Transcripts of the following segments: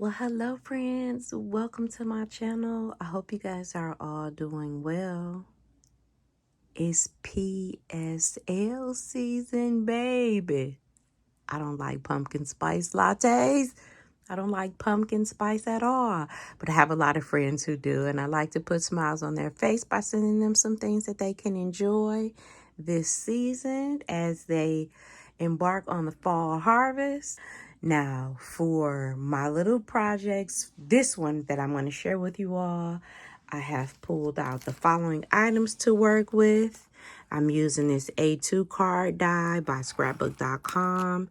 Well, hello, friends. Welcome to my channel. I hope you guys are all doing well. It's PSL season, baby. I don't like pumpkin spice lattes. I don't like pumpkin spice at all. But I have a lot of friends who do, and I like to put smiles on their face by sending them some things that they can enjoy this season as they embark on the fall harvest. Now, for my little projects, this one that I'm going to share with you all, I have pulled out the following items to work with. I'm using this A2 card die by scrapbook.com.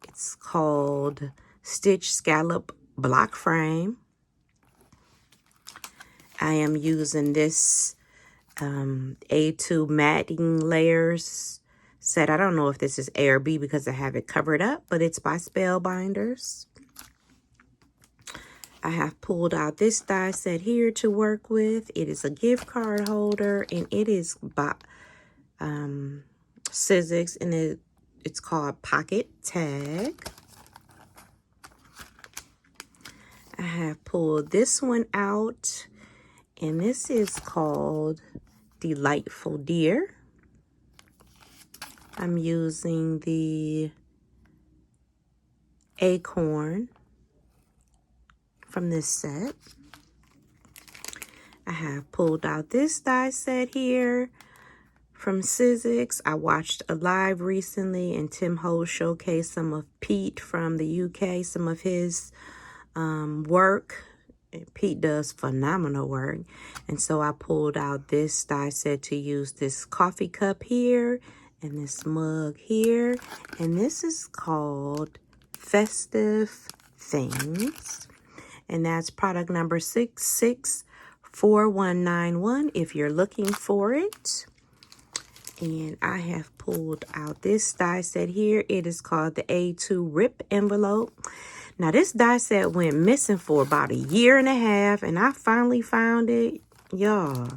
It's called Stitch Scallop Block Frame. I am using this A2 matting layers set. I don't know if this is A or B because I have it covered up, but it's by Spellbinders. I have pulled out this die set here to work with. It is a gift card holder, and it is by Sizzix, and it's called Pocket Tag. I have pulled this one out, and this is called Delightful Deer. I'm using the acorn from this set. I have pulled out this die set here from Sizzix. I watched a live recently, and Tim Ho showcased some of Pete from the UK, some of his work. Pete does phenomenal work. And so I pulled out this die set to use this coffee cup here and this mug here. And this is called Festive Things. And that's product number 664191 if you're looking for it. And I have pulled out this die set here. It is called the A2 Rip Envelope. Now, this die set went missing for about a year and a half, and I finally found it. Y'all,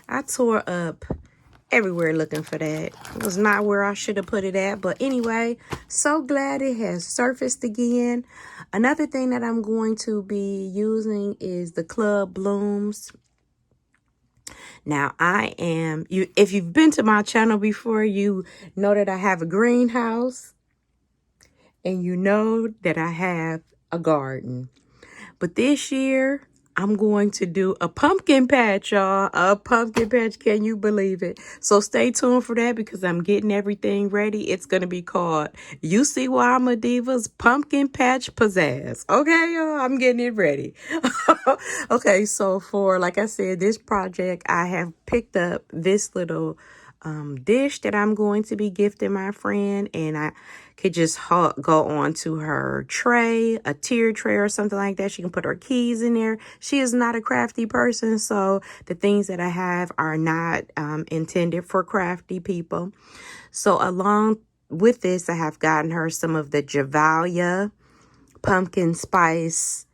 I tore up everywhere looking for that. It was not where I should have put it at. But anyway, so glad it has surfaced again. Another thing that I'm going to be using is the Club Blooms. Now, if you've been to my channel before, you know that I have a greenhouse. And you know that I have a garden. But this year, I'm going to do a pumpkin patch, y'all. A pumpkin patch. Can you believe it? So stay tuned for that because I'm getting everything ready. It's going to be called You See Why I'm a Diva's Pumpkin Patch Pizzazz. Okay, y'all? I'm getting it ready. Okay, so like I said, this project, I have picked up this little dish that I'm going to be gifting my friend, and I could just go on to her tray, a tier tray or something like that. She can put her keys in there. She is not a crafty person, so the things that I have are not intended for crafty people. So along with this, I have gotten her some of the Javalia pumpkin spice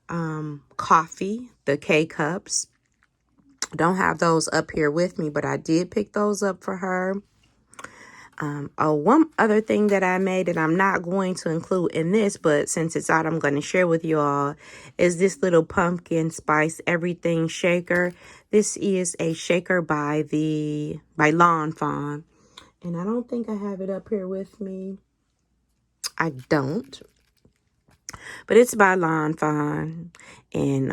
coffee, the K-cups. Don't have those up here with me, but I did pick those up for her. One other thing that I made that I'm not going to include in this, but since it's out, I'm going to share with you all, is this little pumpkin spice everything shaker. This is a shaker by Lawn Fawn, and I don't think I have it up here with me. I don't, but it's by Lawn Fawn, and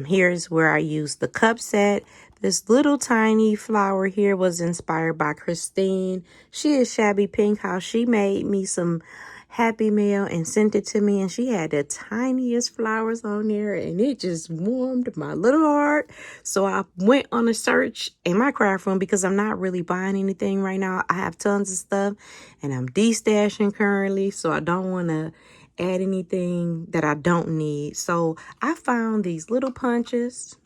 here's where I use the cup set. This little tiny flower here was inspired by Christine. She is Shabby Pink House. She made me some Happy Mail and sent it to me, and she had the tiniest flowers on there, and it just warmed my little heart. So I went on a search in my craft room because I'm not really buying anything right now. I have tons of stuff, and I'm destashing currently, so I don't want to add anything that I don't need. So I found these little punches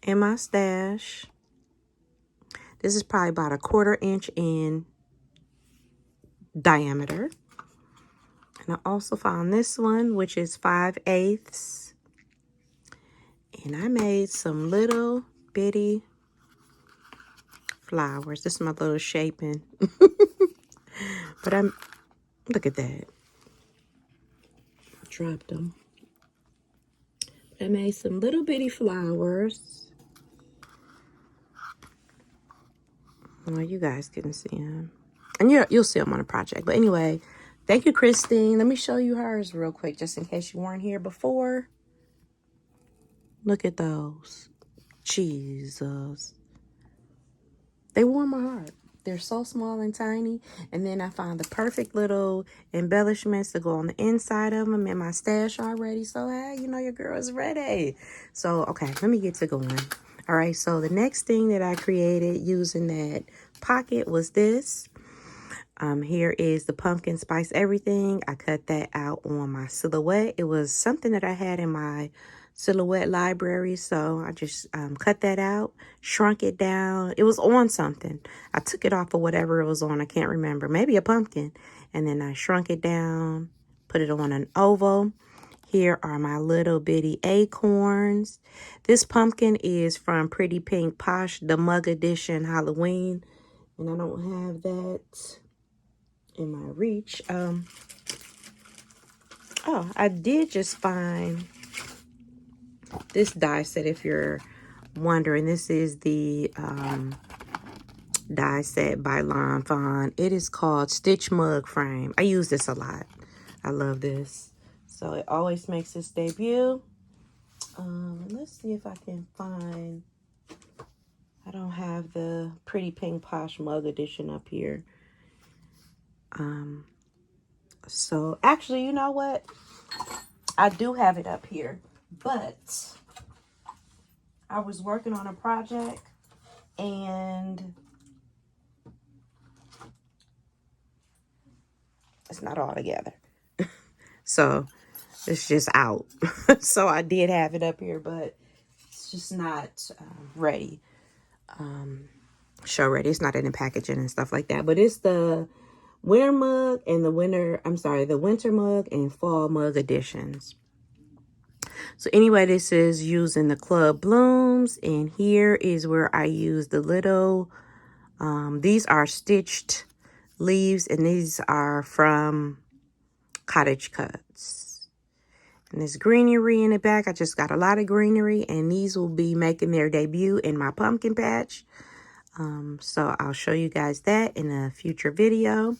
in my stash. This is probably about a 1/4 inch in diameter. And I also found this one, which is 5/8. And I made some little bitty flowers. This is my little shaping. But look at that. dropped them. I made some little bitty flowers. Well, you guys can see them. And you'll see them on the project. But anyway, thank you, Christine. Let me show you hers real quick, just in case you weren't here before. Look at those. Jesus. They warm my heart. They're so small and tiny. And then I found the perfect little embellishments to go on the inside of them in my stash already. So, hey, you know your girl is ready. So, okay, let me get to going. All right, so the next thing that I created using that pocket was this. Here is the pumpkin spice everything. I cut that out on my silhouette. It was something that I had in my silhouette library, so I just cut that out, shrunk it down. It was on something. I took it off of whatever it was on. I can't remember. Maybe a pumpkin. And then I shrunk it down, put it on an oval. Here are my little bitty acorns. This pumpkin is from Pretty Pink Posh, the Mug Edition Halloween. And I don't have that in my reach. Oh, I did just find this die set. If you're wondering, this is the die set by Lawn Fawn. It is called Stitch Mug Frame. I use this a lot. I love this. So it always makes its debut. Let's see if I can find. I don't have the Pretty Pink Posh Mug Edition up here. So actually, you know what? I do have it up here, but I was working on a project and it's not all together. So it's just out. So I did have it up here, but it's just not ready. Show ready. It's not in the packaging and stuff like that, but it's the winter mug and the winter mug and fall mug editions. So anyway, this is using the Club Blooms, and here is where I use the little, these are stitched leaves, and these are from Cottage Cuts. And there's greenery in the back. I just got a lot of greenery, and these will be making their debut in my pumpkin patch. So I'll show you guys that in a future video.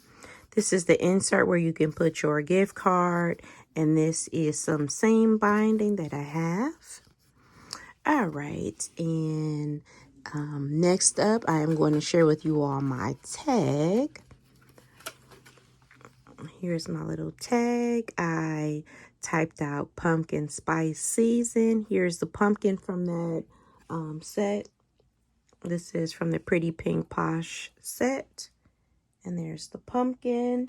This is the insert where you can put your gift card. And this is some seam binding that I have. All right. And next up, I am going to share with you all my tag. Here's my little tag. I typed out pumpkin spice season. Here's the pumpkin from that set. This is from the Pretty Pink Posh set. And there's the pumpkin.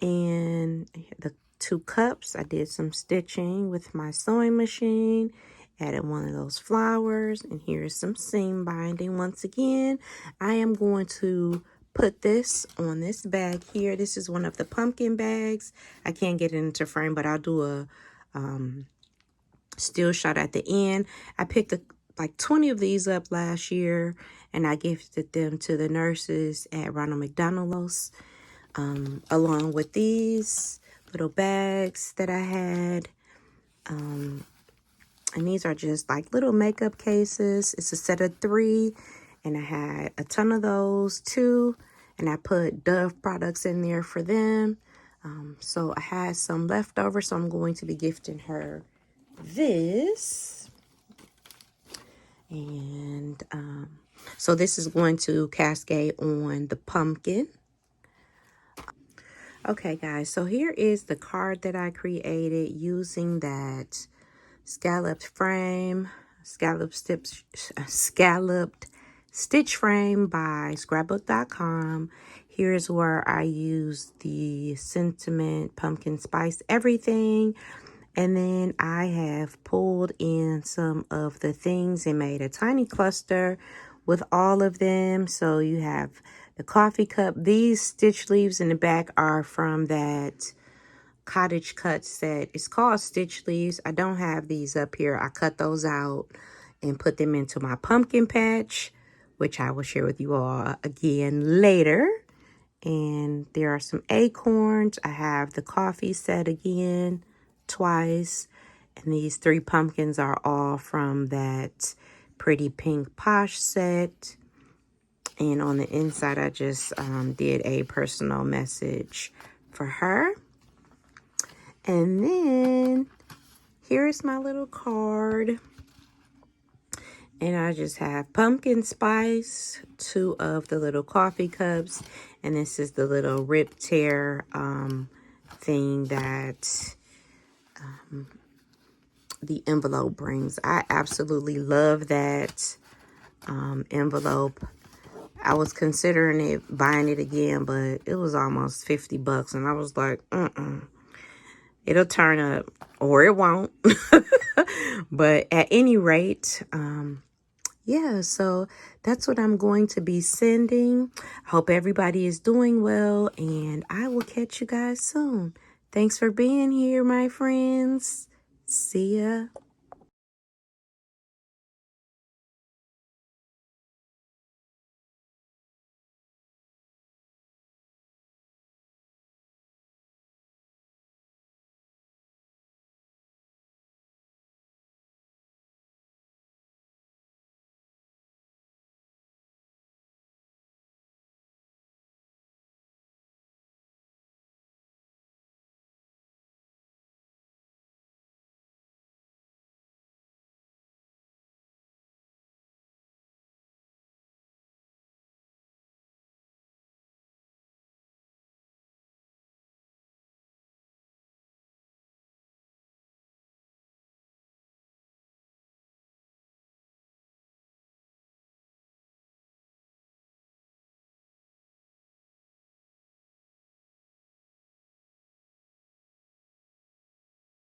And the 2 cups. I did some stitching with my sewing machine. Added one of those flowers. And here's some seam binding. Once again, I am going to put this on this bag here. This is one of the pumpkin bags. I can't get it into frame, but I'll do a still shot at the end. I picked like 20 of these up last year, and I gifted them to the nurses at Ronald McDonald House, along with these little bags that I had. And these are just like little makeup cases. It's a set of 3, and I had a ton of those too. And I put Dove products in there for them. So I had some left over, so I'm going to be gifting her this. And so this is going to cascade on the pumpkin. Okay, guys, so here is the card that I created using that scalloped stitch frame by scrapbook.com. Here's where I use the sentiment pumpkin spice everything. And then I have pulled in some of the things and made a tiny cluster with all of them. So you have the coffee cup. These stitch leaves in the back are from that Cottage Cut set. It's called Stitch Leaves. I don't have these up here. I cut those out and put them into my pumpkin patch, which I will share with you all again later. And there are some acorns. I have the coffee set again twice. And these 3 pumpkins are all from that Pretty Pink Posh set. And on the inside, I just did a personal message for her. And then here's my little card. And I just have pumpkin spice, 2 of the little coffee cups. And this is the little rip tear thing that the envelope brings. I absolutely love that envelope. I was considering buying it again, but it was almost $50. And I was like, it'll turn up or it won't. But at any rate, yeah, so that's what I'm going to be sending. Hope everybody is doing well, and I will catch you guys soon. Thanks for being here, my friends. See ya.